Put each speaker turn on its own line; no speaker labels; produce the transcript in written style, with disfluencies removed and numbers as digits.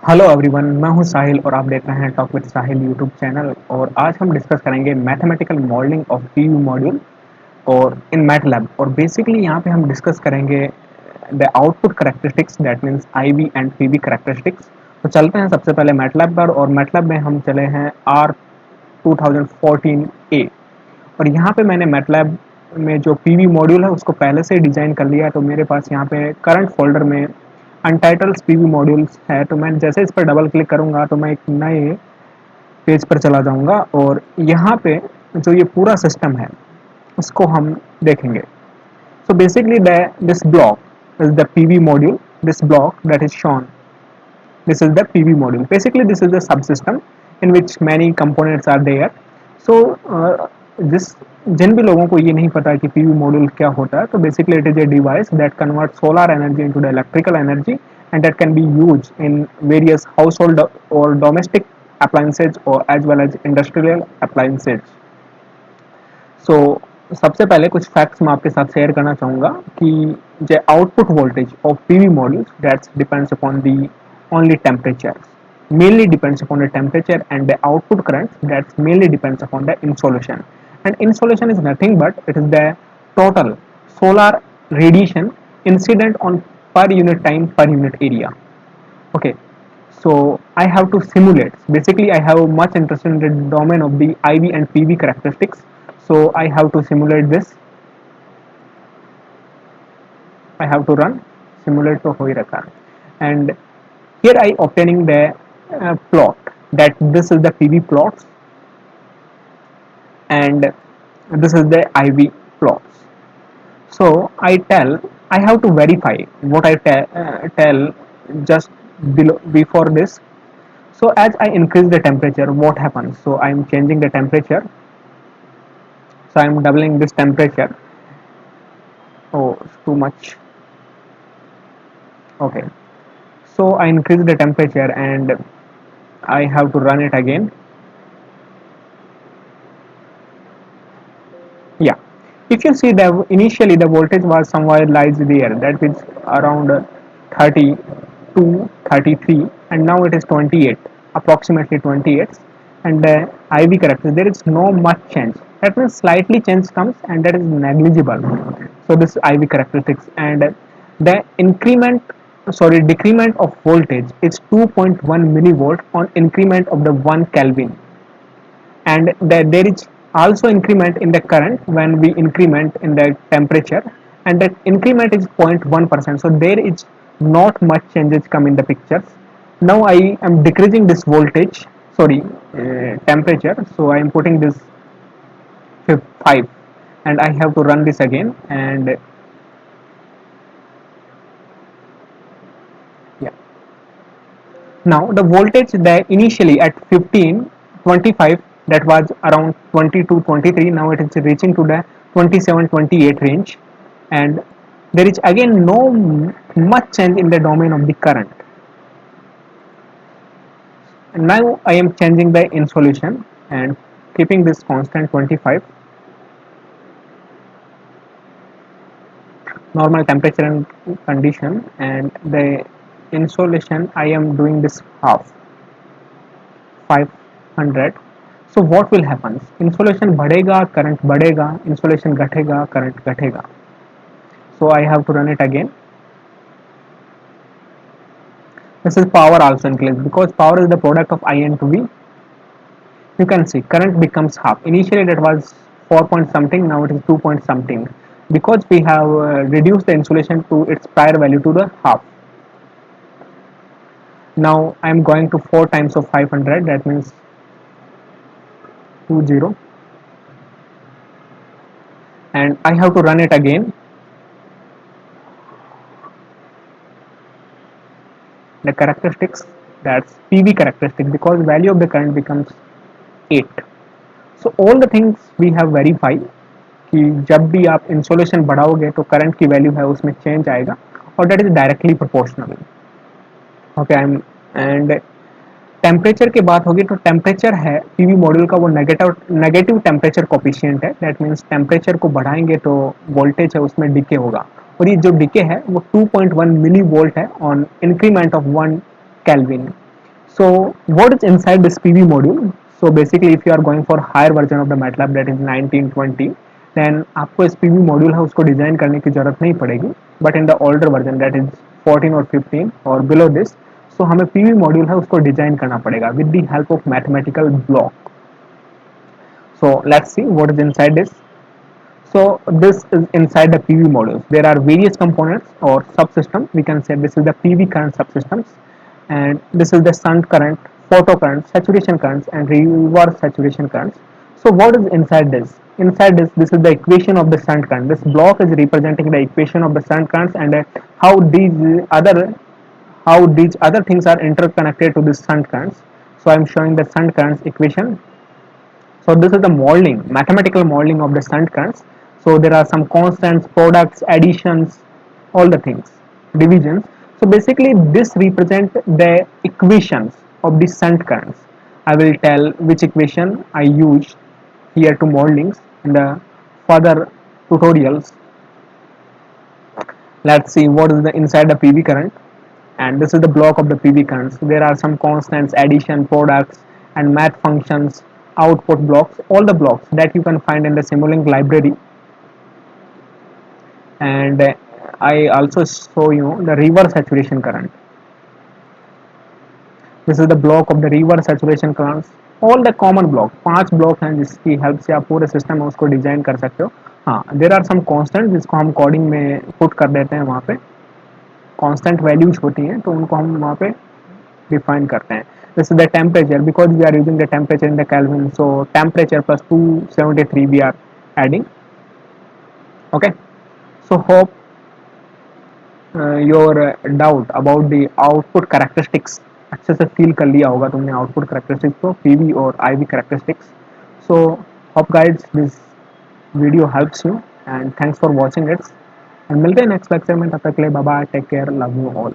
Hello everyone, मैं हूं साहिल और आप देख रहे हैं talk with Sahil YouTube channel. और आज हम डिस्कस करेंगे mathematical modelling of PV module और इन मैटलैब। और बेसिकली यहाँ पे हम डिस्कस करेंगे the output characteristics, that means IV and PV characteristics. तो चलते हैं सबसे पहले मैटलैब पर, और मैटलैब में हम चले हैं आर 2014 ए। और यहाँ पे मैंने मैटलैब में जो पीवी मॉड्यूल है उसको पहले से डिज़ाइन कर लिया है। तो मेरे पास यहाँ पे करंट फोल्डर में अनटाइटल्स पीवी मॉड्यूल्स है। तो मैं जैसे इस पर डबल क्लिक करूँगा तो मैं एक नए पेज पर चला जाऊँगा, और यहाँ पे जो ये पूरा सिस्टम है उसको हम देखेंगे। So basically this block is the PV module. This block that is shown, this is the PV module. Basically this is the subsystem in which many components are there. So this जिन भी लोगों को ये नहीं पता कि PV module क्या होता है, तो basically it is a device that convert solar energy into the electrical energy and that can be use in various household और domestic appliances or as well as industrial appliances. So सबसे पहले कुछ facts मैं आपके साथ share करना चाहूँगा कि जो output voltage of PV modules that's depends upon the only temperature, mainly depends upon the temperature, and the output current that mainly depends upon the insolation. And insolation is nothing but it is the total solar radiation incident on per unit time per unit area. Okay, so I have to simulate. Basically I have much interest in the domain of the IV and PV characteristics, so I have to simulate this. I have to run simulate to हो ही रखा है. And here I obtaining the plot, that this is the PV plots and this is the IV plots. So I have to verify what I tell just below before this. So as I increase the temperature, what happens? So I am changing the temperature. So I am doubling this temperature. Oh, it's too much. Okay. So I increase the temperature and I have to run it again. Yeah. If you see that initially the voltage was somewhere lies there, that is around 30 to 33, and now it is 28, approximately 28. And the IV character, there is no much change. That means slightly change comes and that is negligible. So this IV characteristics, and the increment, sorry, decrement of voltage is 2.1 millivolt on increment of the 1 Kelvin. And there is also increment in the current when we increment in the temperature, and that increment is 0.1%. So there is not much changes come in the pictures. Now I am decreasing this voltage, sorry, temperature. So I am putting this 5, and I have to run this again. And yeah, now the voltage that initially at 15 25, that was around 22 23, now it is reaching to the 27 28 range. And there is again no much change in the domain of the current. And now I am changing the insolation and keeping this constant 25, normal temperature and condition. And the insolation I am doing this half, 500. So what will happen? Insolation बढ़ेगा, current बढ़ेगा, insolation घटेगा, current घटेगा. So I have to run it again. This is power also increased because power is the product of I and to V. You can see current becomes half. Initially that was 4 point something, now it is 2 point something, because we have reduced the insulation to its prior value to the half. Now I am going to 4 times of 500, that means 20, and I have to run it again. The characteristics, that's PV characteristic, because value of the current becomes 8. So all the things we have verified कि जब भी आप insolation बढ़ाओगे तो current की value है उसमें change आएगा, और that is directly proportional. Okay, I am. And temperature की बात होगी तो टेम्परेचर है पीवी मॉड्यूल का वो नेगेटिव नेगेटिव टेम्परेचर कोफिशिएंट है. दैट मीन्स टेम्परेचर को बढ़ाएंगे तो वोल्टेज है उसमें डिके होगा, और ये जो डिके है वो 2.1 मिली वोल्ट है on increment of 1 kelvin. So what is inside this PV module? So basically if you are going for higher version of the MATLAB that is 1920, then आपको इस PV module है उसको design करने की जरूरत नहीं पड़ेगी. But in the older version that is 14 or 15 or below this, so हमें PV module है उसको डिजाइन करना पड़ेगा with the help of mathematical block. So let's see what is inside this. So this is inside the PV modules. There are various components or subsystems. We can say this is the PV current subsystems, and this is the shunt current, photo current, saturation currents, and reverse saturation currents. So what is inside this? Inside this is the equation of the shunt current. This block is representing the equation of the shunt currents and how other these other things are interconnected to this shunt currents. So I am showing the shunt currents equation. So this is the modeling, mathematical modeling of the shunt currents. So there are some constants, products, additions, all the things, divisions. So basically this represent the equations of the shunt currents. I will tell which equation I used here to modelings in the further tutorials. Let's see what is the inside the PV current, and this is the block of the PV currents. There are some constants, addition, products, and math functions, output blocks, all the blocks that you can find in the Simulink library. And I also show you the reverse saturation current. This is the block of the reverse saturation currents. All the common block, 5 block हैं जिसकी help से आप पूरे system में उसको design कर सकते हो. हाँ, देर आर सम कॉन्स्टेंट जिसको हम कोडिंग में पुट कर देते हैं. वहाँ पे कांस्टेंट वैल्यूज होती हैं तो उनको हम वहाँ पे डिफाइन करते हैं. This is the temperature because we are using the temperature in the Kelvin. So temperature plus 273 we are adding. Okay. So hope your doubt about the output characteristics अच्छे से फील कर लिया होगा तुमने आउटपुट करेक्टरिस्टिक्स को PV और IV characteristics. So hope guides this video helps you and thanks for watching it's. And मिलते हैं नेक्स्ट लेक्चर में. तब तक के लिए bye bye, take care, love you all.